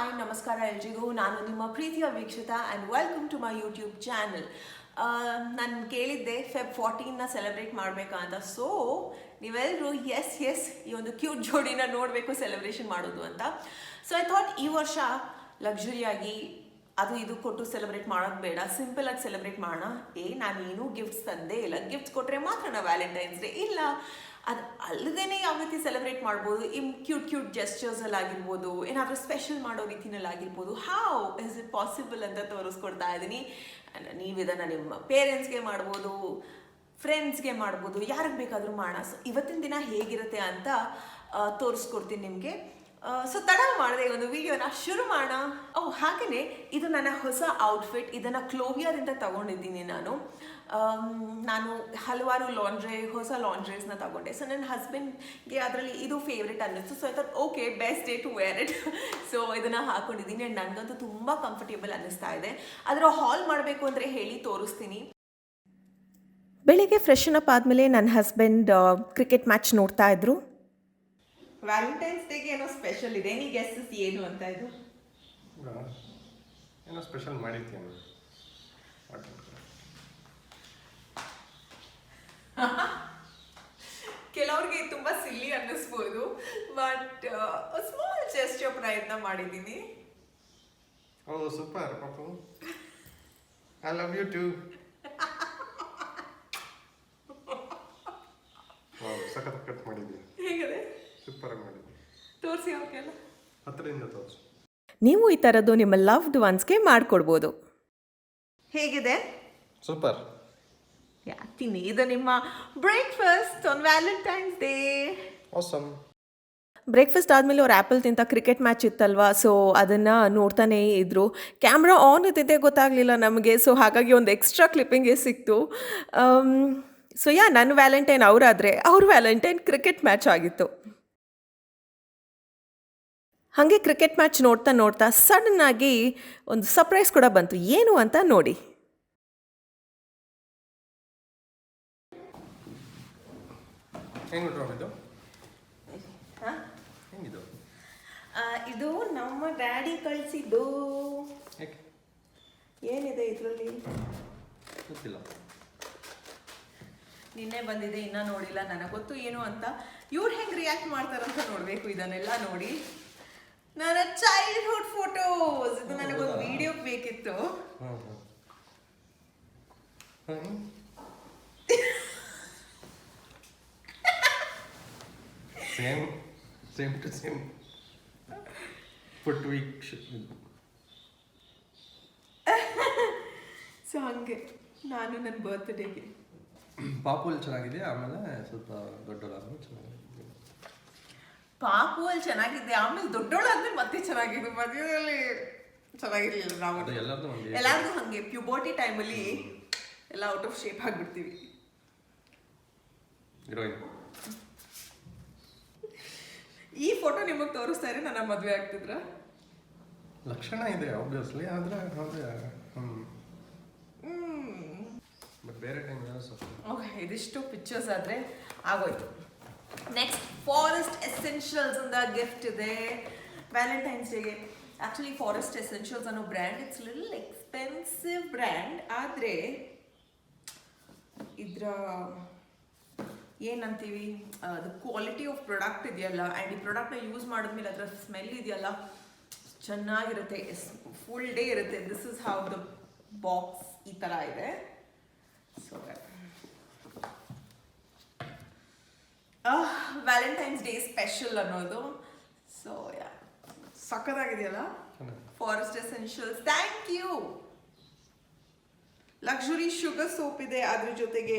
Hi ನಮಸ್ಕಾರ ಎಲ್ರಿಗೂ. ನಾನು ನಿಮ್ಮ ಪ್ರೀತಿಯ Veekshita and welcome to my YouTube channel. ನಾನು ಕೇಳಿದ್ದೆ ಫೆಬ್ 14ನ ಸೆಲೆಬ್ರೇಟ್ ಮಾಡಬೇಕಾ ಅಂತ. ಸೊ ನೀವೆಲ್ಲರೂ ಎಸ್ ಈ ಒಂದು ಕ್ಯೂಟ್ ಜೋಡಿನ ನೋಡಬೇಕು ಸೆಲೆಬ್ರೇಷನ್ ಮಾಡೋದು ಅಂತ. ಸೊ ಐ ಥಾಟ್ ಈ ವರ್ಷ ಲಕ್ಸುರಿಯಾಗಿ ಅದು ಇದು ಕೊಟ್ಟು ಸೆಲೆಬ್ರೇಟ್ ಮಾಡೋದು ಬೇಡ, ಸಿಂಪಲಾಗಿ ಸೆಲೆಬ್ರೇಟ್ ಮಾಡೋಣ. ನಾನೇನು ಗಿಫ್ಟ್ಸ್ ತಂದೆ ಇಲ್ಲ, ಗಿಫ್ಟ್ಸ್ ಕೊಟ್ಟರೆ ಮಾತ್ರ ನಾವು ವ್ಯಾಲೆಂಟೈನ್ಸ್ ಡೇ ಇಲ್ಲ, ಅದು ಅಲ್ಲದೇ ಯಾವ ರೀತಿ ಸೆಲೆಬ್ರೇಟ್ ಮಾಡ್ಬೋದು, ಕ್ಯೂಟ್ ಜೆಸ್ಚರ್ಸಲ್ಲಿ ಆಗಿರ್ಬೋದು, ಏನಾದರೂ ಸ್ಪೆಷಲ್ ಮಾಡೋ ರೀತಿನಲ್ಲಿ ಆಗಿರ್ಬೋದು. ಹೌ ಇಸ್ ಇಟ್ ಪಾಸಿಬಲ್ ಅಂತ ತೋರಿಸ್ಕೊಡ್ತಾ ಇದ್ದೀನಿ. ನೀವು ಇದನ್ನು ನಿಮ್ಮ ಪೇರೆಂಟ್ಸ್ಗೆ ಮಾಡ್ಬೋದು, ಫ್ರೆಂಡ್ಸ್ಗೆ ಮಾಡ್ಬೋದು, ಯಾರಿಗೆ ಬೇಕಾದರೂ ಮಾಡೋಣ. ಸೊ ಇವತ್ತಿನ ದಿನ ಹೇಗಿರುತ್ತೆ ಅಂತ ತೋರಿಸ್ಕೊಡ್ತೀನಿ ನಿಮಗೆ. ಸೊ ತಡ ಮಾಡಿದೆ ಒಂದು ವಿಡಿಯೋನ ಶುರು ಮಾಡೋಣ. ಹಾಗೆಯೇ ಇದು ನನ್ನ ಹೊಸ ಔಟ್ಫಿಟ್. ಇದನ್ನು ಕ್ಲೋವಿಯಾದಿಂದ ತಗೊಂಡಿದ್ದೀನಿ ನಾನು ಹಲವಾರು ಹೊಸ ಲಾಂಡ್ರೀಸ್ನ ತಗೊಂಡೆ. ಸೊ ನನ್ನ ಹಸ್ಬೆಂಡ್ಗೆ ಅದರಲ್ಲಿ ಇದು ಫೇವ್ರೆಟ್ ಅನ್ನಿಸ್ತು. So I okay best day to wear it. So ಇದನ್ನು ಹಾಕೊಂಡಿದ್ದೀನಿ ಆ್ಯಂಡ್ ನನಗಂತೂ ತುಂಬ ಕಂಫರ್ಟೇಬಲ್ ಅನ್ನಿಸ್ತಾ ಇದೆ. ಅದರ ಹಾಲ್ ಮಾಡಬೇಕು ಅಂದರೆ ಹೇಳಿ ತೋರಿಸ್ತೀನಿ. ಬೆಳಿಗ್ಗೆ ಫ್ರೆಶನ್ ಅಪ್ ಆದಮೇಲೆ ನನ್ನ ಹಸ್ಬೆಂಡ್ ಕ್ರಿಕೆಟ್ ಮ್ಯಾಚ್ ನೋಡ್ತಾ ಇದ್ರು. ವ್ಯಾಲೆಂಟೈನ್ಸ್ ಡೇಗೆ ಏನೋ ಸ್ಪೆಷಲ್ ಇದೆ, ನೀ ಗೆಸ್ಸಸ್ ಏನು ಅಂತ ಇದು ಏನೋ ಸ್ಪೆಷಲ್ ಮಾಡಿರ್ತೀನಿ. ಕೆಲವ್ರಿಗೆ ತುಂಬ ಸಿಲ್ಲಿ ಅನ್ನಿಸ್ಬೋದು, ಬಟ್ ಸ್ಮಾಲ್ ಜೆಸ್ಚರ್ ಪ್ರಯತ್ನ ಮಾಡಿದ್ದೀನಿ. ಓ ಸೂಪರ್ ಪಾಪು, ಐ ಲವ್ ಯು ಟು. ಸಖತ್ ಕಟ್ ಮಾಡಿದ್ದೀನಿ. ಹೇಗಿದೆ? ಸೂಪರ್ ಆಗಿ ಮಾಡಿದ್ದೀನಿ. ತೋರಿಸಿ ಅವ್ರಿಗೆಲ್ಲ ಹತ್ತಿರದಿಂದ ತೋರಿಸು. ನೀವು ಈ ಥರದ್ದು ನಿಮ್ಮ ಲವ್ಡ್ ಒನ್ಸ್ಗೆ ಮಾಡಿಕೊಡ್ಬೋದು. ಹೇಗಿದೆ? ಸೂಪರ್. ತಿನ್ನಿ. ಇದು ನಿಮ್ಮ breakfast on Valentine's day. Awesome. Breakfast ಆದಮೇಲೆ ಅವ್ರು ಆ್ಯಪಲ್ ತಿಂತ ಕ್ರಿಕೆಟ್ ಮ್ಯಾಚ್ ಇತ್ತಲ್ವಾ, ಸೊ ಅದನ್ನು ನೋಡ್ತಾನೇ ಇದ್ದರು. ಕ್ಯಾಮ್ರಾ ಆನ್ ಇದ್ದಿದ್ದೇ ಗೊತ್ತಾಗಲಿಲ್ಲ ನಮಗೆ. ಸೊ ಹಾಗಾಗಿ ಒಂದು ಎಕ್ಸ್ಟ್ರಾ ಕ್ಲಿಪ್ಪಿಂಗೇ ಸಿಕ್ತು. ಸೊ ನನ್ನ ವ್ಯಾಲೆಂಟೈನ್ ಅವರಾದರೆ ಅವ್ರ ವ್ಯಾಲೆಂಟೈನ್ ಕ್ರಿಕೆಟ್ ಮ್ಯಾಚ್ ಆಗಿತ್ತು. ಹಾಗೆ ಕ್ರಿಕೆಟ್ ಮ್ಯಾಚ್ ನೋಡ್ತಾ ಸಡನ್ನಾಗಿ ಒಂದು ಸರ್ಪ್ರೈಸ್ ಕೂಡ ಬಂತು. ಏನು ಅಂತ ನೋಡಿ. ಇದು ನಮ್ಮ ಡ್ಯಾಡಿ ಕಳಿಸಿದ್ದು. ಏನಿದೆ ಇದರಲ್ಲಿ? ಗೊತ್ತಿಲ್ಲ. ನಿನ್ನೆ ಬಂದಿದೆ, ಇನ್ನೂ ನೋಡಿಲ್ಲ. ನನಗೆ ಗೊತ್ತು ಏನು ಅಂತ. ಇವ್ರು ಹೆಂಗೆ ರಿಯಾಕ್ಟ್ ಮಾಡ್ತಾರಂತ ನೋಡಬೇಕು. ಇದನ್ನೆಲ್ಲ ನೋಡಿ. ನನ್ನ ಚೈಲ್ಡ್ಹುಡ್ ಫೋಟೋಸ್. ಇದು ನನಗೊಂದು ವಿಡಿಯೋ ಬೇಕಿತ್ತು. Same to same foot week. So ಹಂಗೆ ನಾನು ನನ್ನ ಬರ್ತ್ಡೇಗೆ ಪಾಪುಲ್ ಚೆನ್ನಾಗಿದೆ. ಆಮೇಲೆ ಸ್ವಲ್ಪ ದೊಡ್ಡವಳಾದ್ಮೇಲೆ ಚೆನ್ನಾಗಿದೆ. ಪಾಪುವಲ್ಲಿ ಚೆನ್ನಾಗಿದೆ, ಆಮೇಲೆ ದೊಡ್ಡವಳಾದ್ಮೇಲೆ ಮತ್ತೆ ಚೆನ್ನಾಗಿದೆ. ಮಧ್ಯದಲ್ಲಿ ಚೆನ್ನಾಗಿರ್ಲಿಲ್ಲ. ನಾವು ಎಲ್ಲಾರ್ದು ಹಂಗೆ ಪ್ಯೂಬರ್ಟಿ ಟೈಮಲ್ಲಿ ಎಲ್ಲ ಔಟ್ ಆಫ್ ಶೇಪ್ ಆಗಿಬಿಡ್ತೀವಿ. ಈ ಫೋಟೋ ನಿಮಗೆ ತೋರಿಸ್ತಾ ಇದ್ರೆ ನನ್ನ ಮದುವೆ ಆಗ್ತಿದ್ರ ಲಕ್ಷಣ ಇದೆ ಆಬ್ವಿಯಸ್ಲಿ. ಆದರೆ ಬೇರೆ ಟೈಮ್ ಓಕೆ, ಇದಿಷ್ಟು ಪಿಕ್ಚರ್ಸ್ ಆದರೆ ಆಗೋಯ್ತು. ನೆಕ್ಸ್ಟ್ ಫಾರೆಸ್ಟ್ ಎಸೆನ್ಷಿಯಲ್ಸ್ ಅಂತ ಗಿಫ್ಟ್ ಇದೆ ವ್ಯಾಲೆಂಟೈನ್ಸ್ ಡೇಗೆ. ಆ್ಯಕ್ಚುಲಿ ಫಾರೆಸ್ಟ್ ಎಸೆನ್ಷಿಯಲ್ಸ್ ಅನ್ನೋ brand it's little expensive brand. ಆದರೆ ಇದರ ಏನಂತೀವಿ, ದ ಕ್ವಾಲಿಟಿ ಆಫ್ ಪ್ರಾಡಕ್ಟ್ ಇದೆಯಲ್ಲ, ಆ್ಯಂಡ್ ಈ ಪ್ರಾಡಕ್ಟ್ನ ಯೂಸ್ ಮಾಡಿದ್ಮೇಲೆ ಅದರ ಸ್ಮೆಲ್ ಇದೆಯಲ್ಲ ಚೆನ್ನಾಗಿರುತ್ತೆ. ಫುಲ್ ಡೇ ಇರುತ್ತೆ. This is how the box ಈ ಥರ ಇದೆ. ಸೊ ವ್ಯಾಲೆಂಟೈನ್ಸ್ ಡೇ ಸ್ಪೆಷಲ್ ಅನ್ನೋದು. ಸೊ ಸಖತ್ತಾಗಿದೆಯಲ್ಲ forest essentials. Thank you. Luxury sugar soap ಇದೆ, ಅದ್ರ ಜೊತೆಗೆ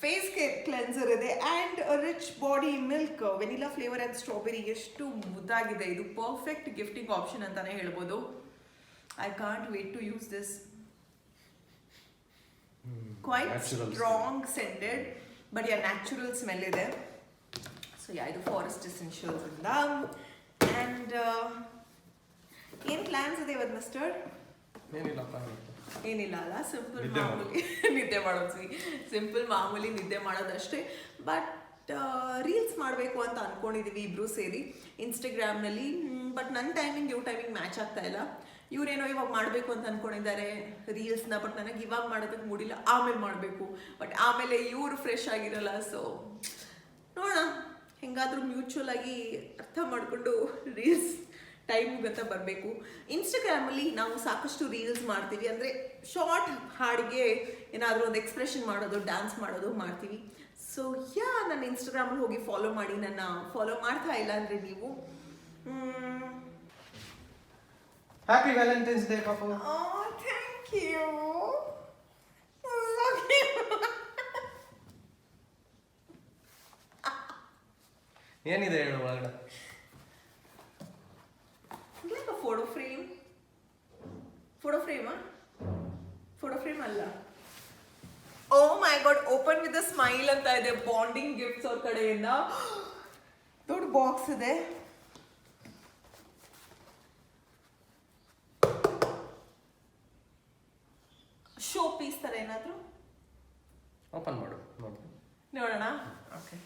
ಫೇಸ್ ಕೇರ್ ಕ್ಲೆನ್ಸರ್ ಇದೆ, and rich body milk, vanilla flavour and strawberry. ಎಷ್ಟು ಮುದ್ದಾಗಿದೆ ಇದು. ಪರ್ಫೆಕ್ಟ್ ಗಿಫ್ಟಿಂಗ್ ಆಪ್ಷನ್ ಅಂತಾನೆ ಹೇಳ್ಬೋದು. I can't wait to use this. Quite strong scented, but natural smell ಇದೆ. ಸೊ ಇದು ಫಾರೆಸ್ಟ್ ಎಸೆನ್ಷಿಯಲ್ಸ್ ಇಂದ. ಆ್ಯಂಡ್ ಏನು ಪ್ಲ್ಯಾನ್ಸ್ ಇದೆ ಇವತ್ತು ಮಿಸ್ಟರ್? ಏನಿಲ್ಲ ಅಲ್ಲ, ಸಿಂಪಲ್ ಮಾಮೂಲಿ ನಿದ್ದೆ ಮಾಡೋದು. ಸಿಂಪಲ್ ಮಾಮೂಲಿ ನಿದ್ದೆ ಮಾಡೋದಷ್ಟೇ. ಬಟ್ ರೀಲ್ಸ್ ಮಾಡಬೇಕು ಅಂತ ಅಂದ್ಕೊಂಡಿದ್ದೀವಿ ಇಬ್ಬರು ಸೇರಿ ಇನ್ಸ್ಟಾಗ್ರಾಮ್ನಲ್ಲಿ. ಬಟ್ ನನ್ನ ಟೈಮಿಂಗ್ ಇವ್ರ ಟೈಮಿಂಗ್ ಮ್ಯಾಚ್ ಆಗ್ತಾ ಇಲ್ಲ. ಇವರೇನೋ ಇವಾಗ ಮಾಡಬೇಕು ಅಂತ ಅಂದ್ಕೊಂಡಿದ್ದಾರೆ ರೀಲ್ಸ್ನ, ಬಟ್ ನನಗೆ ಇವಾಗ ಮಾಡೋದಕ್ಕೆ ಮೂಡಿಲ್ಲ, ಆಮೇಲೆ ಮಾಡಬೇಕು. ಬಟ್ ಆಮೇಲೆ ಇವರು ಫ್ರೆಶ್ ಆಗಿರಲ್ಲ. ಸೊ ನೋಡೋಣ, ಹೆಂಗಾದರೂ ಮ್ಯೂಚುವಲ್ ಆಗಿ ಅರ್ಥ ಮಾಡಿಕೊಂಡು ರೀಲ್ಸ್ ಟೈಮ್ ಮುಗತ್ತ ಬರಬೇಕು. ಇನ್ಸ್ಟಾಗ್ರಾಮಲ್ಲಿ ನಾವು ಸಾಕಷ್ಟು ರೀಲ್ಸ್ ಮಾಡ್ತೀವಿ, ಅಂದರೆ ಶಾರ್ಟ್ ಹಾಡಿಗೆ ಏನಾದರೂ ಒಂದು ಎಕ್ಸ್ಪ್ರೆಷನ್ ಮಾಡೋದು, ಡ್ಯಾನ್ಸ್ ಮಾಡೋದು ಮಾಡ್ತೀವಿ. ಸೊ ನನ್ನ ಇನ್ಸ್ಟಾಗ್ರಾಮಲ್ಲಿ ಹೋಗಿ ಫಾಲೋ ಮಾಡಿ. ನನ್ನ ಫಾಲೋ ಮಾಡ್ತಾ ಇಲ್ಲ ಅಂದರೆ ನೀವು ಹ್ಯಾಪಿ ವ್ಯಾಲೆಂಟೈನ್ಸ್ ಡೇ ಪಾಪು. Thank you. ಏನಿದೆ ಹೇಳು ಒಳಗಡೆ? Photo frame. ಫೋಟೋ ಫ್ರೇಮಾ? ಫೋಟೋ ಫ್ರೇಮ್ ಅಲ್ಲ. Oh my god, open with a smile ಅಂತ ಇದೆ. ಬಾಂಡಿಂಗ್ ಗಿಫ್ಟ್ಸ್ ಅವ್ರ ಕಡೆಯಿಂದ ದೊಡ್ಡ ಬಾಕ್ಸ್ ಇದೆ. ಶೋ ಪೀಸ್ ತರ ಏನಾದ್ರು ಓಪನ್ ಮಾಡು ನೋಡಿ ನೋಡೋಣ. ಓಕೆ,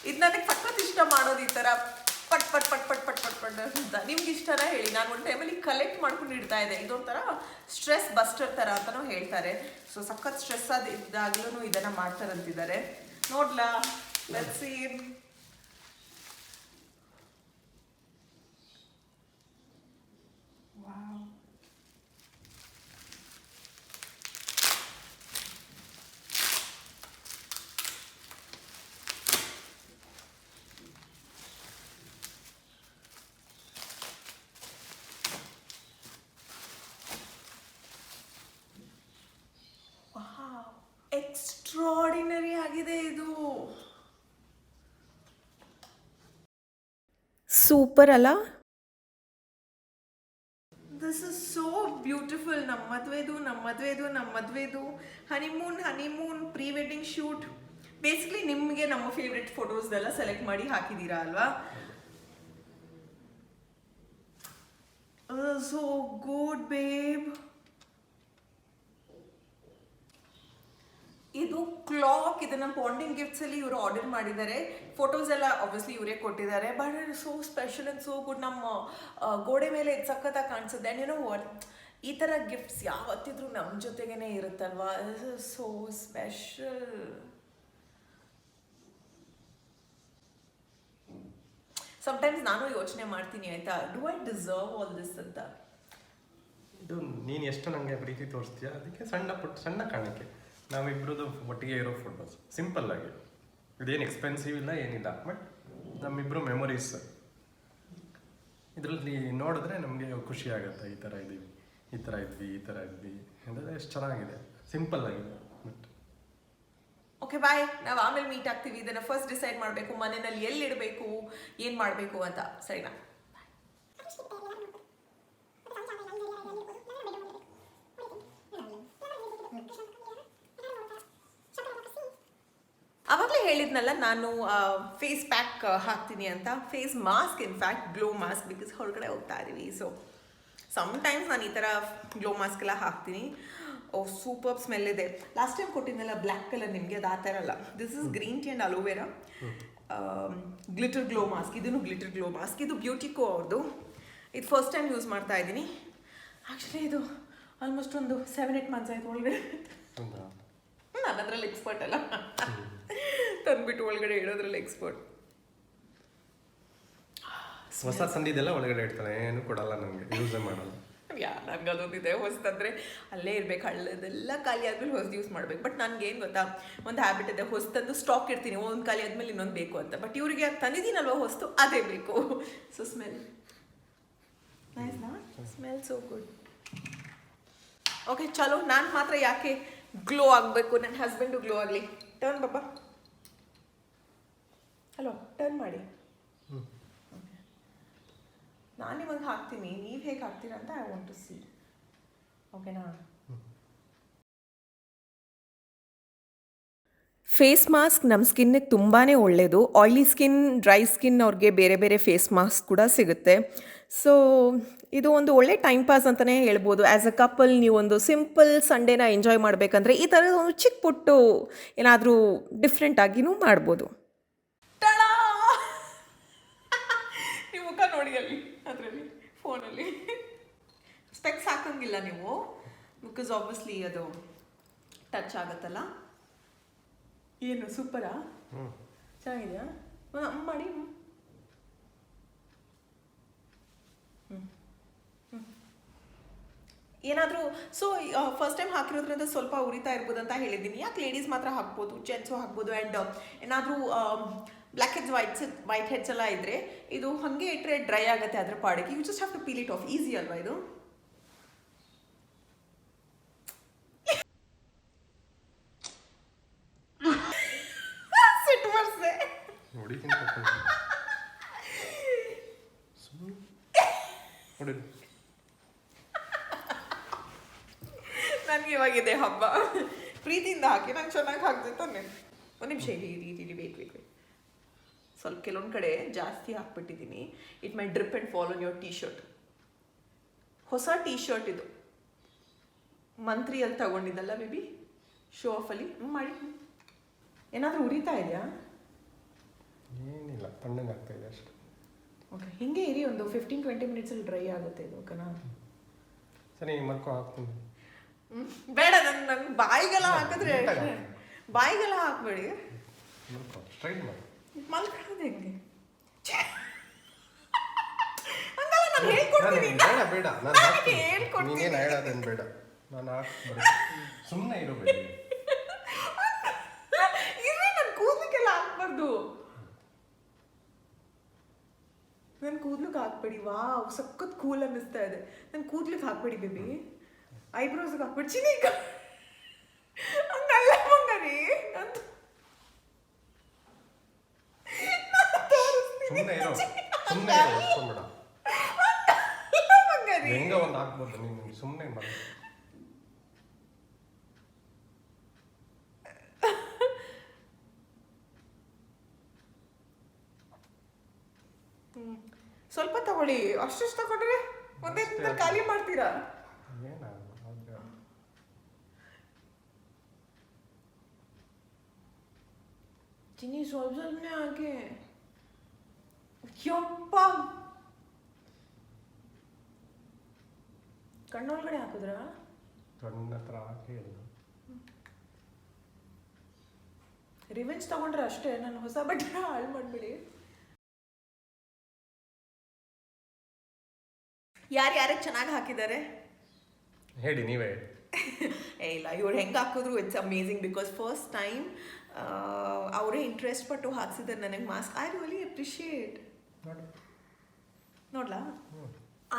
ಇದು ನನಗೆ ಸಖತ್ ಇಷ್ಟ ಮಾಡೋದು ಈ ಥರ ಪಟ್ ಪಟ್ ಪಟ್ ಪಟ್ ಪಟ್ ಪಟ್ ಪಟ್ ಅಂತ. ನಿಮ್ಗೆ ಇಷ್ಟನ ಹೇಳಿ. ನಾನು ಒಂದು ಟೈಮಲ್ಲಿ ಕಲೆಕ್ಟ್ ಮಾಡ್ಕೊಂಡು ಇಡ್ತಾ ಇದ್ದೆ. ಇದೊಂಥರ ಸ್ಟ್ರೆಸ್ ಬಸ್ಟರ್ ಥರ ಅಂತಲೂ ಹೇಳ್ತಾರೆ. ಸೊ ಸಖತ್ ಸ್ಟ್ರೆಸ್ ಇದ್ದಾಗಲೂ ಇದನ್ನು ಮಾಡ್ತಾರಂತಿದ್ದಾರೆ. ನೋಡ್ಲಾ? Let's see. ವಾವ್, ಎಕ್ಸ್ಟ್ರಾರ್ಡಿನರಿ ಆಗಿದೆ ಇದು. ಸೂಪರ್ ಅಲ್ಲ? This is so beautiful. ನಮ್ಮ ಮದುವೆದು honeymoon pre wedding shoot. Basically ನಿಮಗೆ ನಮ್ಮ ಫೇವ್ರೆಟ್ ಫೋಟೋಸ್ದೆಲ್ಲ ಸೆಲೆಕ್ಟ್ ಮಾಡಿ ಹಾಕಿದ್ದೀರಾ ಅಲ್ವಾ? So good babe. ಇದು ಕ್ಲಾಕ್. ಇದನ್ನ ಬಾಂಡಿಂಗ್ ಗಿಫ್ಟ್ಸ್ ಅಲ್ಲಿ ಇವರು ಆರ್ಡರ್ ಮಾಡಿದ್ದಾರೆ. ಫೋಟೋಸ್ ಎಲ್ಲ ಆಬ್ವಿಯಸ್ಲಿ ಇವರೇ ಕೊಟ್ಟಿದ್ದಾರೆ. But so special and so good. ನಮ್ಮ ಗೋಡೆ ಮೇಲೆ ಇದು ಸಖತ್ತಾಗಿ ಕಾಣಿಸುತ್ತೆ. ಆ್ಯಂಡ್ ಏನೋ ಈ ಥರ ಗಿಫ್ಟ್ಸ್ ಯಾವತ್ತಿದ್ರೂ ನಮ್ಮ ಜೊತೆಗೇನೆ ಇರುತ್ತಲ್ವಾ? So special. ಸಮ್ಟೈಮ್ಸ್ ನಾನು ಯೋಚನೆ ಮಾಡ್ತೀನಿ, ಆಯ್ತಾ, do I deserve all this ಅಂತ. ಇದು ನೀನು ಎಷ್ಟು ನನಗೆ ಪ್ರೀತಿ ತೋರಿಸ್ತೀಯ, ಅದಕ್ಕೆ ಸಣ್ಣ ಕಾರಣಕ್ಕೆ ನಾವಿಬ್ರದ್ದು ಒಟ್ಟಿಗೆ ಇರೋ ಫೋಟೋಸ್. ಸಿಂಪಲ್ ಆಗಿ, ಇದೇನು ಎಕ್ಸ್ಪೆನ್ಸಿವ್ ಇಲ್ಲ, ಏನಿಲ್ಲ. ಬಟ್ ನಮ್ಮಿಬ್ಬರು ಮೆಮೊರೀಸ್ ಇದರಲ್ಲಿ ನೋಡಿದ್ರೆ ನಮಗೆ ಖುಷಿ ಆಗುತ್ತೆ. ಈ ಥರ ಇದ್ದೀವಿ, ಈ ಥರ ಇದ್ವಿ ಅಂದರೆ ಎಷ್ಟು ಚೆನ್ನಾಗಿದೆ, ಸಿಂಪಲ್ ಆಗಿದೆ. ಬಟ್ ಓಕೆ ಬಾಯ್, ನಾವು ಆಮೇಲೆ ಮೀಟ್ ಆಗ್ತೀವಿ. ಇದನ್ನು ಫಸ್ಟ್ ಡಿಸೈಡ್ ಮಾಡಬೇಕು, ಮನೆಯಲ್ಲಿ ಎಲ್ಲಿ ಇಡಬೇಕು, ಏನು ಮಾಡಬೇಕು ಅಂತ. ಸರಿನಾ? ಅವಾಗಲೇ ಹೇಳಿದ್ನಲ್ಲ ನಾನು ಫೇಸ್ ಪ್ಯಾಕ್ ಹಾಕ್ತೀನಿ ಅಂತ. Face mask, in fact glow mask, because ಹೊರಗಡೆ ಹೋಗ್ತಾ ಇದ್ದೀವಿ. ಸೊ ಸಮ್ಟೈಮ್ಸ್ ನಾನು ಈ ಥರ ಗ್ಲೋ ಮಾಸ್ಕ್ ಎಲ್ಲ ಹಾಕ್ತೀನಿ. ಓ ಸೂಪರ್ ಸ್ಮೆಲ್ ಇದೆ. ಲಾಸ್ಟ್ ಟೈಮ್ ಕೊಟ್ಟಿದ್ನಲ್ಲ ಬ್ಲ್ಯಾಕ್ ಕಲರ್, ನಿಮಗೆ ಅದು ಆ ಥರ ಅಲ್ಲ. This is green tea and aloe vera glitter glow mask. ಇದನ್ನು ಗ್ಲಿಟರ್ ಗ್ಲೋ ಮಾಸ್ಕ್. ಇದು ಬ್ಯೂಟಿಕೋ ಅವ್ರದ್ದು. ಇದು ಫಸ್ಟ್ ಟೈಮ್ ಯೂಸ್ ಮಾಡ್ತಾ ಇದ್ದೀನಿ. ಆ್ಯಕ್ಚುಲಿ ಇದು ಆಲ್ಮೋಸ್ಟ್ ಒಂದು 7-8 ಮಂತ್ಸ್ ಆಯಿತು ಒಳಗಡೆ. ನಾನು ಅದರಲ್ಲಿ ಎಕ್ಸ್ಪರ್ಟ್ ಅಲ್ಲ, ತಂದ್ಬಿಟ್ಟು ಒಳಗಡೆ ಇಡೋದ್ರಲ್ಲಿ ಎಕ್ಸ್ಪರ್ಟ್. ಹೊಸ ತಂದಿದ್ದೆಲ್ಲ ಒಳಗಡೆ ಇಡ್ತಾನೆ, ಏನು ಕೊಡಲ್ಲ ನನಗೆ, ಯೂಸೇ ಮಾಡಲ್ಲ. ನನಗೆ ಅದೊಂದಿದೆ, ಹೊಸದಂದರೆ ಅಲ್ಲೇ ಇರಬೇಕು, ಹಳ್ಳದೆಲ್ಲ ಖಾಲಿ ಆದ್ಮೇಲೆ ಹೊಸದು ಯೂಸ್ ಮಾಡ್ಬೇಕು. ಬಟ್ ನನಗೇನು ಗೊತ್ತಾ, ಒಂದು ಹ್ಯಾಬಿಟ್ ಇದೆ, ಹೊಸದಂದು ಸ್ಟಾಕ್ ಇಡ್ತೀನಿ, ಒಂದು ಖಾಲಿ ಆದ್ಮೇಲೆ ಇನ್ನೊಂದು ಬೇಕು ಅಂತ. ಬಟ್ ಇವರಿಗೆ ತಂದಿದ್ದೀನಲ್ವ ಹೊಸ್ತು, ಅದೇ ಬೇಕು. ಸೊ ಸ್ಮೆಲ್ ನೈಸ್ ನಾ? Smell so good. ಓಕೆ ಚಲೋ, ನಾನು ಮಾತ್ರ ಯಾಕೆ ಗ್ಲೋ ಆಗಬೇಕು, ನನ್ನ ಹಸ್ಬೆಂಡು ಗ್ಲೋ ಆಗಲಿ. ಟರ್ನ್ ಬಾಬಾ. ಹಲೋ ಟರ್ನ್ ಮಾಡಿ. ನಾನು ನಿಮಗೆ ಹಾಕ್ತೀನಿ, ನೀವು ಹೇಗೆ ಹಾಕ್ತೀರಾ ಅಂತ ಐ ವಾಂಟ್ ಟು ಸಿ. ಓಕೆನಾ? ಫೇಸ್ ಮಾಸ್ಕ್ ನಮ್ಮ ಸ್ಕಿನ್ನಿಗೆ ತುಂಬಾ ಒಳ್ಳೆಯದು. ಆಯ್ಲಿ ಸ್ಕಿನ್, ಡ್ರೈ ಸ್ಕಿನ್ ಅವ್ರಿಗೆ ಬೇರೆ ಬೇರೆ ಫೇಸ್ ಮಾಸ್ಕ್ ಕೂಡ ಸಿಗುತ್ತೆ. ಸೊ ಇದು ಒಂದು ಒಳ್ಳೆ ಟೈಮ್ ಪಾಸ್ ಅಂತಲೇ ಹೇಳ್ಬೋದು. ಆ್ಯಸ್ ಅ ಕಪಲ್ ನೀವೊಂದು ಸಿಂಪಲ್ ಸಂಡೇನ ಎಂಜಾಯ್ ಮಾಡಬೇಕಂದ್ರೆ ಈ ಥರದ ಒಂದು ಚಿಕ್ಕ ಪುಟ್ಟು ಏನಾದರೂ ಡಿಫ್ರೆಂಟಾಗಿಯೂ ಮಾಡ್ಬೋದು. ನೀವು ಮುಖ ನೋಡಿ ಅಲ್ಲಿ ಅದರಲ್ಲಿ ಫೋನಲ್ಲಿ. ಸ್ಪೆಕ್ಸ್ ಹಾಕಂಗಿಲ್ಲ ನೀವು, ಬಿಕಾಸ್ ಆಬ್ವಿಯಸ್ಲಿ ಅದು ಟಚ್ ಆಗುತ್ತಲ್ಲ. ಏನು ಸೂಪರಾ? ಚೆನ್ನಾಗಿದೆಯಾ? ಮಾಡಿ. ಏನಾದರೂ ಸೊ ಫಸ್ಟ್ ಟೈಮ್ ಹಾಕಿರೋದ್ರಿಂದ ಸ್ವಲ್ಪ ಉರಿತಾ ಇರ್ಬೋದು ಅಂತ ಹೇಳಿದ್ದೀನಿ. ಯಾಕೆ ಲೇಡೀಸ್ ಮಾತ್ರ ಹಾಕ್ಬೋದು, ಜೆಂಟ್ಸು ಹಾಕ್ಬೋದು. ಆ್ಯಂಡ್ ಏನಾದರೂ ಬ್ಲ್ಯಾಕ್ ಹೆಡ್ಸ್ ವೈಟ್ ಹೆಡ್ಸ್ ಎಲ್ಲ ಇದ್ದರೆ ಇದು ಹಾಗೆ ಇಟ್ಟರೆ ಡ್ರೈ ಆಗುತ್ತೆ ಅದ್ರ ಪಾಡಿಗೆ. You just have to peel it off. Easy ಅಲ್ವಾ ಇದು? ಸಿಟ್ಟು ಬರ್ಸೆ ನನಗೆ ಇವಾಗಿದೆ ಹಬ್ಬ. ಪ್ರೀತಿಯಿಂದ ಹಾಕಿ ನಾನು ಚೆನ್ನಾಗಿ ಹಾಕ್ದೆ ತಾನೆ. ಒಂದು ನಿಮಿಷ ಇರಿ ವೇಟ್. ಸ್ವಲ್ಪ ಕೆಲವೊಂದು ಕಡೆ ಜಾಸ್ತಿ ಹಾಕ್ಬಿಟ್ಟಿದ್ದೀನಿ. It my drip and fall on your T shirt. ಹೊಸ ಟೀ ಶರ್ಟ್ ಇದು, ಮಂತ್ರಿಯಲ್ಲಿ ತಗೊಂಡಿದ್ದಲ್ಲ ಬೇಬಿ, ಶೋ ಆಫಲ್ಲಿ. ಮಾಡಿ. ಏನಾದರೂ ಉರಿತಾ ಇದೆಯಾ? ಏನಿಲ್ಲ, ತಣ್ಣಗಾಗ್ತಾ ಇದೆ ಅಷ್ಟೇ. ಓಕೆ, ಹಿಂಗೆ ಇರಿ, ಒಂದು 15-20 ಮಿನಿಟ್ಸಲ್ಲಿ ಡ್ರೈ ಆಗುತ್ತೆ ಇದು. ಓಕೆನಾ? ಸರಿ, ಮಲ್ಕೊ ಹಾಕ್ತೀನಿ. ಬೇಡ, ನನ್ನ ಬಾಯಿಗೆಲ್ಲ ಹಾಕಿದ್ರೆ ಬಾಯಿಗೆಲ್ಲ ಹಾಕ್ಬೇಡಿ. ಸ್ಟ್ರೈಟ್ ಮಾಡಿ. ಮಲ್ಕೊಳ್ಳೋದು ಹೆಂಗೆ? ಹಂಗಲ್ಲ, ನಾನು ಹೇಳ್ಕೊಡ್ತೀನಿ. ಬೇಡ, ನಾನು ಹೇಳ್ಕೊಡ್ತೀನಿ. ನೀನೇನು ಹೇಳೋದೇನು ಬೇಡ, ನಾನು ಹಾಕ್ಬೇಡ. ಸುಮ್ಮನೆ ಇರಬೇಡಿ. ಇರ್ರಿ, ನನ್ನ ಕೂದಲಿಗೆಲ್ಲ ಹಾಕ್ಬಾರ್ದು. ನನ್ನ ಕೂದ್ಲಿಗೆ ಹಾಕ್ಬೇಡಿ. ವಾವ್, ಸಖತ್ ಕೂಲ್ ಅನ್ನಿಸ್ತಾ ಇದೆ. ನನ್ನ ಕೂದ್ಲಿಗೆ ಹಾಕ್ಬೇಡಿ ಬೇಬಿ. ಐಬ್ರೋಸ್ಗೆ ಹಾಕ್ಬೇಡಿ. ಚಿನ್ನೀಗ ಹಂಗಲ್ಲ ಬಂಗಾರಿ. ಸುಮ್ಮನೆ ಇರೋ, ಇಸ್ಕೊಂಬೇಡ. ಹೆಂಗ ಒಂದು ಹಾಕ್ಬೋದು, ನೀನು ಸುಮ್ಮನೆ ಮಾಡಿ. ಸ್ವಲ್ಪ ತಗೊಳ್ಳಿ. ಅಷ್ಟು ತಗೊಂಡ್ರೆ ಒಂದೇ ಖಾಲಿ ಮಾಡ್ತೀರಾ? ಚಿನ್ನಿ ಸ್ವಲ್ಪ ಸ್ವಲ್ಪನೇ ಹಾಕಿ. ಯಪ್ಪ, ಕಣ್ಣೊಳಗಡೆ ಹಾಕಿದ್ರ? ಕಣ್ಣ ಹತ್ರ ಹಾಕಿ. ರಿವೆಂಜ್ ತಗೊಂಡ್ರೆ ಅಷ್ಟೇ. ನಾನು ಹೊಸ ಬಟ್ಟೆ ಹಾಳು ಮಾಡ್ಬಿಡಿ. ಯಾರ್ಯಾರಿಗೆ ಚೆನ್ನಾಗಿ ಹಾಕಿದ್ದಾರೆ ಹೇಳಿ, ನೀವೇ ಹೇಳಿ. ಇಲ್ಲ, ಇವ್ರು ಹೆಂಗೆ ಹಾಕಿದ್ರು it's amazing. Because first time ಅವರೇ ಇಂಟ್ರೆಸ್ಟ್ ಪಟ್ಟು ಹಾಕ್ಸಿದ್ದಾರೆ ನನಗೆ ಮಾಸ್ಕ್. I really appreciate. ನೋಡ್ಲಾ?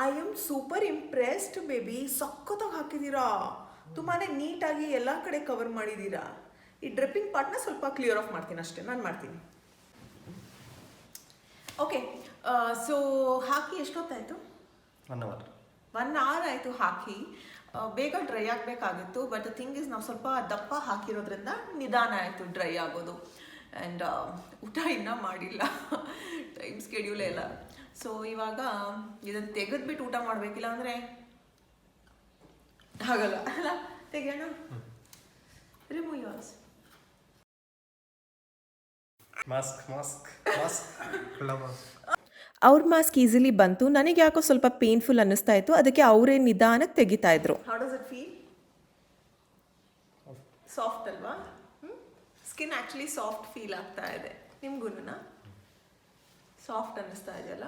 I am super impressed baby. ಸಖತ್ತಾಗಿ ಹಾಕಿದ್ದೀರಾ. ತುಂಬಾ ನೀಟಾಗಿ ಎಲ್ಲ ಕಡೆ ಕವರ್ ಮಾಡಿದ್ದೀರಾ. ಈ ಡ್ರಿಪ್ಪಿಂಗ್ ಪಾರ್ಟ್ನ ಸ್ವಲ್ಪ ಕ್ಲಿಯರ್ ಆಫ್ ಮಾಡ್ತೀನಿ ಅಷ್ಟೇ. ನಾನು ಮಾಡ್ತೀನಿ. ಓಕೆ, ಸೊ ಹಾಕಿ ಎಷ್ಟೊತ್ತಾಯಿತು? 1 hour. 1 hour ಆಯಿತು ಹಾಕಿ. ಬೇಗ ಡ್ರೈ ಆಗಬೇಕಾಗಿತ್ತು. ಬಟ್ ದ ಥಿಂಗ್ ಇಸ್, ನಾವು ಸ್ವಲ್ಪ ದಪ್ಪ ಹಾಕಿರೋದ್ರಿಂದ ನಿಧಾನ ಆಯಿತು ಡ್ರೈ ಆಗೋದು. ಆ್ಯಂಡ್ ಊಟ ಇನ್ನೂ ಮಾಡಿಲ್ಲ, ಟೈಮ್ ಸ್ಕೆಡ್ಯೂಲೇ ಇಲ್ಲ. ಸೊ ಇವಾಗ ಇದನ್ನು ತೆಗೆದ್ಬಿಟ್ಟು ಊಟ ಮಾಡಬೇಕಿಲ್ಲ ಅಂದರೆ ಆಗಲ್ಲ ಅಲ್ಲ. ತೆಗೆಯೋಣ. Remove yours. ಮಾಸ್ಕ್. ಅವ್ರ ಮಾಸ್ಕ್ ಈಸಿಲಿ ಬಂತು. ನನಗೆ ಯಾಕೋ ಸ್ವಲ್ಪ ಪೇನ್ಫುಲ್ ಅನ್ನಿಸ್ತಾ ಇತ್ತು. ಅದಕ್ಕೆ ಅವರೇ ನಿಧಾನಕ್ಕೆ ತೆಗಿತಾ ಇದ್ರು. How does it feel? Soft ಅಲ್ವಾ? ಸ್ಕಿನ್ ಆ್ಯಕ್ಚುಲಿ ಸಾಫ್ಟ್ ಫೀಲ್ ಆಗ್ತಾ ಇದೆ. ನಿಮ್ಗೂ ಸಾಫ್ಟ್ ಅನ್ನಿಸ್ತಾ ಇದೆಯಲ್ಲ?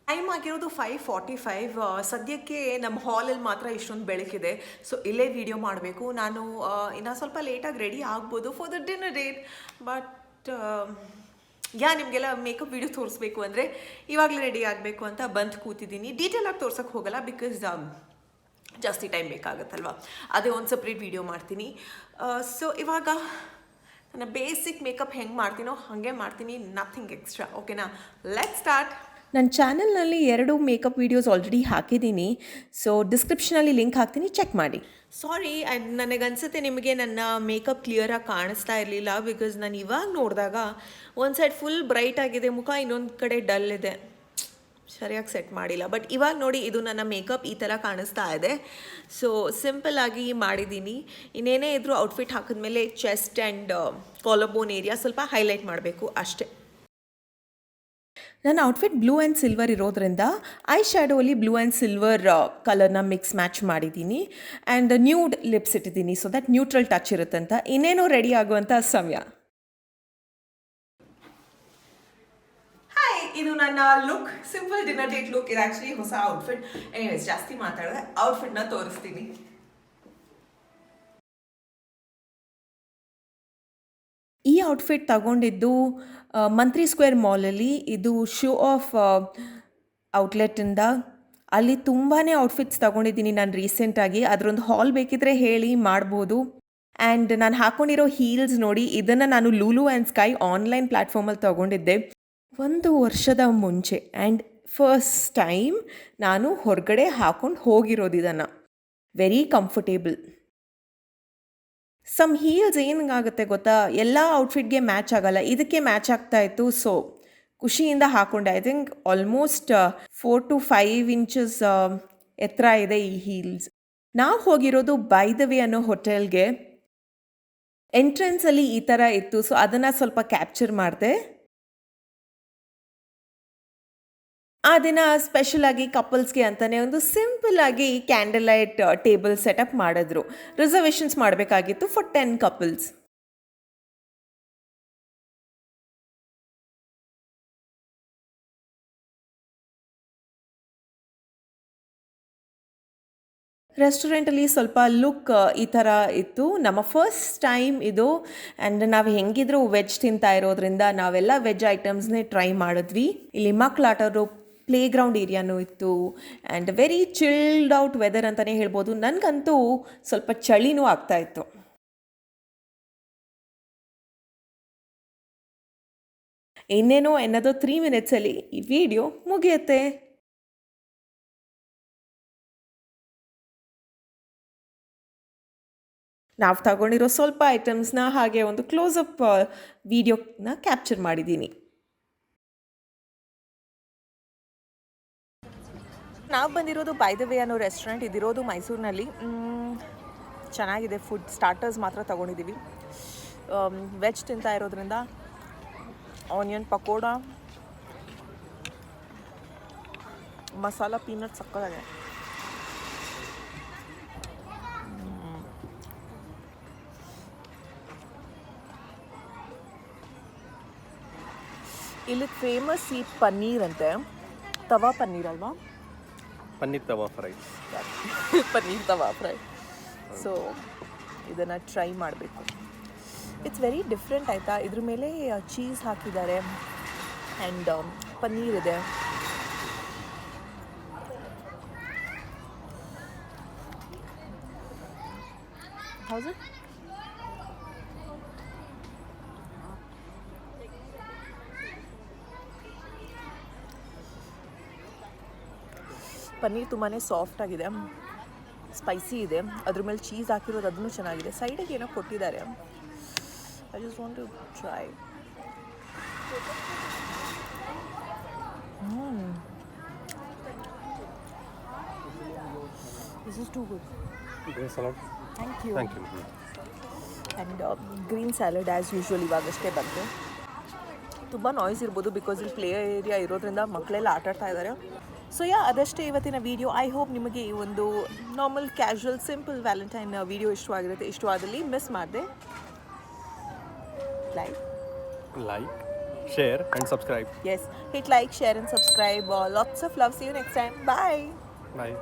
ಟೈಮ್ ಆಗಿರೋದು 5:45. ಸದ್ಯಕ್ಕೆ ನಮ್ಮ ಹಾಲಲ್ಲಿ ಮಾತ್ರ ಇಷ್ಟೊಂದು ಬೆಳಕಿದೆ. ಸೊ ಇಲ್ಲೇ ವಿಡಿಯೋ ಮಾಡಬೇಕು. ನಾನು ಇನ್ನೂ ಸ್ವಲ್ಪ ಲೇಟಾಗಿ ರೆಡಿ ಆಗ್ಬೋದು for the dinner date. But ನಿಮಗೆಲ್ಲ ಮೇಕಪ್ ವಿಡಿಯೋ ತೋರಿಸ್ಬೇಕು ಅಂದರೆ ಇವಾಗಲೇ ರೆಡಿ ಆಗಬೇಕು ಅಂತ ಬಂದು ಕೂತಿದ್ದೀನಿ. ಡೀಟೇಲಾಗಿ ತೋರ್ಸೋಕ್ಕೆ ಹೋಗಲ್ಲ, ಬಿಕಾಸ್ ಜಾಸ್ತಿ ಟೈಮ್ ಬೇಕಾಗುತ್ತಲ್ವ. ಅದೇ ಒಂದು ಸಪ್ರೇಟ್ ವಿಡಿಯೋ ಮಾಡ್ತೀನಿ. ಸೊ ಇವಾಗ ನನ್ನ ಬೇಸಿಕ್ ಮೇಕಪ್ ಹೆಂಗೆ ಮಾಡ್ತೀನೋ ಹಾಗೆ ಮಾಡ್ತೀನಿ, ನಥಿಂಗ್ ಎಕ್ಸ್ಟ್ರಾ. ಓಕೆನಾ, ಲೆಟ್ ಸ್ಟಾರ್ಟ್. ನನ್ನ ಚಾನಲ್ನಲ್ಲಿ 2 ಮೇಕಪ್ ವೀಡಿಯೋಸ್ ಆಲ್ರೆಡಿ ಹಾಕಿದ್ದೀನಿ, ಸೊ ಡಿಸ್ಕ್ರಿಪ್ಷನಲ್ಲಿ ಲಿಂಕ್ ಹಾಕ್ತೀನಿ, ಚೆಕ್ ಮಾಡಿ. ಸಾರಿ, ನನಗನ್ಸುತ್ತೆ ನಿಮಗೆ ನನ್ನ ಮೇಕಪ್ ಕ್ಲಿಯರಾಗಿ ಕಾಣಿಸ್ತಾ ಇರಲಿಲ್ಲ, ಬಿಕಾಸ್ ನಾನು ಇವಾಗ ನೋಡಿದಾಗ ಒಂದು ಸೈಡ್ ಫುಲ್ ಬ್ರೈಟ್ ಆಗಿದೆ ಮುಖ, ಇನ್ನೊಂದು ಕಡೆ ಡಲ್ ಇದೆ, ಸರಿಯಾಗಿ ಸೆಟ್ ಮಾಡಿಲ್ಲ. ಬಟ್ ಇವಾಗ ನೋಡಿ, ಇದು ನನ್ನ ಮೇಕಪ್ ಈ ಥರ ಕಾಣಿಸ್ತಾ ಇದೆ. ಸೊ ಸಿಂಪಲ್ ಆಗಿ ಮಾಡಿದ್ದೀನಿ. ಇನ್ನೇನೇ ಇದ್ರೂ ಔಟ್ಫಿಟ್ ಹಾಕಿದ್ಮೇಲೆ ಚೆಸ್ಟ್ ಆ್ಯಂಡ್ ಕಾಲರ್ ಏರಿಯಾ ಸ್ವಲ್ಪ ಹೈಲೈಟ್ ಮಾಡಬೇಕು ಅಷ್ಟೇ. ನನ್ನ ಔಟ್ಫಿಟ್ ಬ್ಲೂ ಆ್ಯಂಡ್ ಸಿಲ್ವರ್ ಇರೋದ್ರಿಂದ ಐ ಶ್ಯಾಡೋಲಿ ಬ್ಲೂ ಆ್ಯಂಡ್ ಸಿಲ್ವರ್ ಕಲರ್ನ ಮಿಕ್ಸ್ ಮ್ಯಾಚ್ ಮಾಡಿದ್ದೀನಿ ಆ್ಯಂಡ್ ನ್ಯೂಡ್ ಲಿಪ್ಸ್ ಇಟ್ಟಿದ್ದೀನಿ, ಸೊ ದಟ್ ನ್ಯೂಟ್ರಲ್ ಟಚ್ ಇರುತ್ತಂತ. ಇನ್ನೇನೋ ರೆಡಿ ಆಗುವಂಥ ಸಮಯ. ಹಾಯ್, ಇದು ನನ್ನ look, simple dinner date look. ಇದು ಆ್ಯಕ್ಚುಲಿ ಹೊಸ ಔಟ್ಫಿಟ್. ಎನಿವೇಸ್, ಜಾಸ್ತಿ ಮಾತಾಡಿದೆ, ಔಟ್ಫಿಟ್ನ ತೋರಿಸ್ತೀನಿ. ಈ ಔಟ್ಫಿಟ್ ತಗೊಂಡಿದ್ದು ಮಂತ್ರಿ ಸ್ಕ್ವೇರ್ ಮಾಲಲ್ಲಿ. ಇದು ಶೋ ಆಫ್ ಔಟ್ಲೆಟ್ಟಿಂದ. ಅಲ್ಲಿ ತುಂಬಾ ಔಟ್ಫಿಟ್ಸ್ ತೊಗೊಂಡಿದ್ದೀನಿ ನಾನು ರೀಸೆಂಟಾಗಿ. ಅದರೊಂದು ಹಾಲ್ ಬೇಕಿದ್ರೆ ಹೇಳಿ ಮಾಡ್ಬೋದು. ಆ್ಯಂಡ್ ನಾನು ಹಾಕ್ಕೊಂಡಿರೋ ಹೀಲ್ಸ್ ನೋಡಿ, ಇದನ್ನು ನಾನು ಲೂಲು ಆ್ಯಂಡ್ ಸ್ಕೈ ಆನ್ಲೈನ್ ಪ್ಲ್ಯಾಟ್ಫಾರ್ಮಲ್ಲಿ ತೊಗೊಂಡಿದ್ದೆ 1 ವರ್ಷದ ಮುಂಚೆ. ಆ್ಯಂಡ್ ಫಸ್ಟ್ ಟೈಮ್ ನಾನು ಹೊರಗಡೆ ಹಾಕ್ಕೊಂಡು ಹೋಗಿರೋದು ಇದನ್ನು. Very comfortable. ಸಮ್ ಹೀಲ್ಸ್ ಏನಾಗುತ್ತೆ ಗೊತ್ತಾ, ಎಲ್ಲ ಔಟ್ಫಿಟ್ಗೆ ಮ್ಯಾಚ್ ಆಗಲ್ಲ, ಇದಕ್ಕೆ ಮ್ಯಾಚ್ ಆಗ್ತಾಯಿತ್ತು. ಸೊ ಖುಷಿಯಿಂದ ಹಾಕ್ಕೊಂಡೆ. I think almost 4 to 5 inches ಎತ್ತರ ಇದೆ ಈ ಹೀಲ್ಸ್. ನಾವು ಹೋಗಿರೋದು ಬೈ ದ ವೇ ಅನ್ನೋ ಹೋಟೆಲ್ಗೆ. ಎಂಟ್ರೆನ್ಸಲ್ಲಿ ಈ ಥರ ಇತ್ತು, ಸೊ ಅದನ್ನು ಸ್ವಲ್ಪ ಕ್ಯಾಪ್ಚರ್ ಮಾಡಿದೆ. ಆ ದಿನ ಸ್ಪೆಷಲಾಗಿ ಕಪಲ್ಸ್ಗೆ ಅಂತಲೇ ಒಂದು ಸಿಂಪಲ್ಲಾಗಿ ಕ್ಯಾಂಡಲ್ ಲೈಟ್ ಟೇಬಲ್ ಸೆಟಪ್ ಮಾಡಿದ್ರು. ರಿಸರ್ವೇಷನ್ಸ್ ಮಾಡಬೇಕಾಗಿತ್ತು ಫಾರ್ 10 ಕಪಲ್ಸ್. ರೆಸ್ಟೋರೆಂಟಲ್ಲಿ ಸ್ವಲ್ಪ ಲುಕ್ ಈ ಥರ ಇತ್ತು. ನಮ್ಮ ಫಸ್ಟ್ ಟೈಮ್ ಇದು. ಆ್ಯಂಡ್ ನಾವು ಹೆಂಗಿದ್ರು ವೆಜ್ ತಿಂತಾ ಇರೋದ್ರಿಂದ ನಾವೆಲ್ಲ ವೆಜ್ ಐಟಮ್ಸ್ನೇ ಟ್ರೈ ಮಾಡಿದ್ವಿ. ಇಲ್ಲಿ ಮಕ್ಕಳು ಆಟಾಡೋ ಪ್ಲೇ ಗ್ರೌಂಡ್ ಏರಿಯಾನೂ ಇತ್ತು. And very chilled out weather ಅಂತಲೇ ಹೇಳ್ಬೋದು. ನನಗಂತೂ ಸ್ವಲ್ಪ ಚಳಿನೂ ಆಗ್ತಾಯಿತ್ತು. ಇನ್ನೇನೋ ಎನ್ನೋದು 3 ಮಿನಿಟ್ಸಲ್ಲಿ ಈ ವಿಡಿಯೋ ಮುಗಿಯುತ್ತೆ. ನಾವು ತಗೊಂಡಿರೋ ಸ್ವಲ್ಪ ಐಟಮ್ಸ್ನ ಹಾಗೆ ಒಂದು ಕ್ಲೋಸಪ್ ವಿಡಿಯೋನ ಕ್ಯಾಪ್ಚರ್ ಮಾಡಿದ್ದೀನಿ. ನಾವು ಬಂದಿರೋದು ಬೈ ದ ವೇ ಅನ್ನೋ ರೆಸ್ಟೋರೆಂಟ್. ಇದಿರೋದು ಮೈಸೂರಿನಲ್ಲಿ. ಚೆನ್ನಾಗಿದೆ ಫುಡ್. ಸ್ಟಾರ್ಟರ್ಸ್ ಮಾತ್ರ ತೊಗೊಂಡಿದ್ದೀವಿ. ವೆಜ್ ತಿಂತಾ ಇರೋದ್ರಿಂದ ಆನಿಯನ್ ಪಕೋಡ, ಮಸಾಲ ಪೀನಟ್ ಸಕ್ಕತ್ತಾಗಿದೆ. ಇಲ್ಲಿ ಫೇಮಸ್ ಈ ಪನ್ನೀರ್ ಅಂತೆ, ತವಾ ಪನ್ನೀರ್ ಅಲ್ವಾ? ಪನ್ನೀರ್ ತವಾ ಫ್ರೈ. ಪನ್ನೀರ್ ತವಾ ಫ್ರೈ. ಸೊ ಇದನ್ನು ಟ್ರೈ ಮಾಡಬೇಕು. ಇಟ್ಸ್ ವೆರಿ ಡಿಫ್ರೆಂಟ್ ಆಯಿತಾ. ಇದ್ರ ಮೇಲೆ ಚೀಸ್ ಹಾಕಿದ್ದಾರೆ ಆ್ಯಂಡ್ ಪನ್ನೀರ್ ಇದೆ. ಹೌದು, ಪನ್ನೀರ್ ತುಂಬಾ ಸಾಫ್ಟ್ ಆಗಿದೆ, ಸ್ಪೈಸಿ ಇದೆ. ಅದ್ರ ಮೇಲೆ ಚೀಸ್ ಹಾಕಿರೋದು ಅದನ್ನು ಚೆನ್ನಾಗಿದೆ. ಸೈಡಿಗೆ ಏನೋ ಕೊಟ್ಟಿದ್ದಾರೆ. I just want to try. This is too good. Thank you. And green salad as usual ಇವಾಗಷ್ಟೇ ಬಂತು. ತುಂಬ ನಾಯ್ಸ್ ಇರ್ಬೋದು ಬಿಕಾಸ್ ಇಲ್ಲಿ ಪ್ಲೇ ಏರಿಯಾ ಇರೋದ್ರಿಂದ ಮಕ್ಕಳೆಲ್ಲ ಆಟಾಡ್ತಾ ಇದ್ದಾರೆ. ಸೊ ಅದಷ್ಟೇ ಇವತ್ತಿನ ವಿಡಿಯೋ. ಐ ಹೋಪ್ ನಿಮಗೆ ಈ ಒಂದು normal casual simple Valentine video ಇಷ್ಟವಾಗಿರುತ್ತೆ. ಇಷ್ಟವಾದಲ್ಲಿ ಮಿಸ್ ಮಾಡಿದೆ like, share and subscribe. Yes, hit like, share and subscribe. Lots of love. See you next time. Bye. Bye.